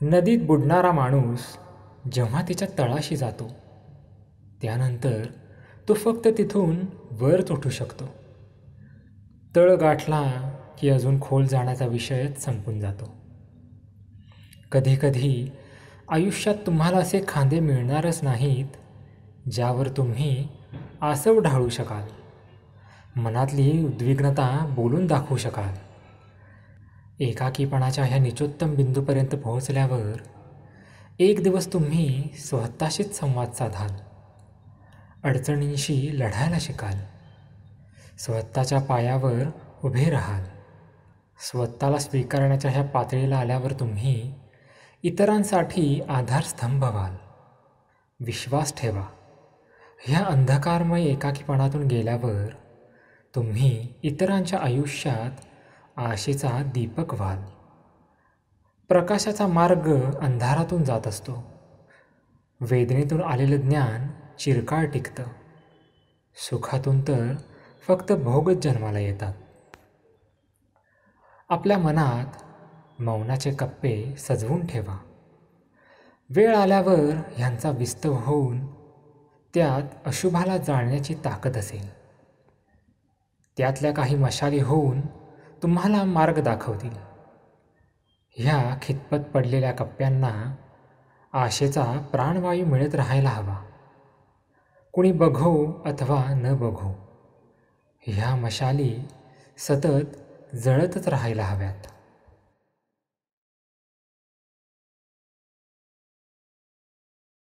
नदीत बुडणारा माणूस जेव्हा तिच्या तळाशी जातो त्यानंतर तो फक्त तिथून वरच उठू शकतो. तळ गाठला की अजून खोल जाण्याचा विषयच संपून जातो. कधीकधी आयुष्यात तुम्हाला असे खांदे मिळणारच नाहीत ज्यावर तुम्ही आसव ढाळू शकाल, मनातली उद्विग्नता बोलून दाखवू शकाल. एकाकीपणाच्या ह्या निचोत्तम बिंदूपर्यंत पोहोचल्यावर एक दिवस तुम्ही स्वतःशीच संवाद साधाल, अडचणींशी लढायला शिकाल, स्वतःच्या पायावर उभे राहाल. स्वतःला स्वीकारण्याच्या ह्या पातळीला आल्यावर तुम्ही इतरांसाठी आधारस्तंभ व्हाल. विश्वास ठेवा, ह्या अंधकारमय एकाकीपणातून गेल्यावर तुम्ही इतरांच्या आयुष्यात आशेचा दीपक व्हाल. प्रकाशाचा मार्ग अंधारातून जात असतो. वेदनेतून आलेलं ज्ञान चिरकाळ टिकतं. सुखातून तर फक्त भोगच जन्माला येतात. आपल्या मनात मौनाचे कप्पे सजवून ठेवा. वेळ आल्यावर ह्यांचा विस्तव होऊन त्यात अशुभाला जाळण्याची ताकद असेल. त्यातल्या काही मशाली होऊन तुम्हाला मार्ग दाखवतील. ह्या खितपत पडलेल्या कप्प्यांना आशेचा प्राणवायू मिळत राहायला हवा. कुणी बघो अथवा न बघो, ह्या मशाली सतत जळतच राहायला हव्यात.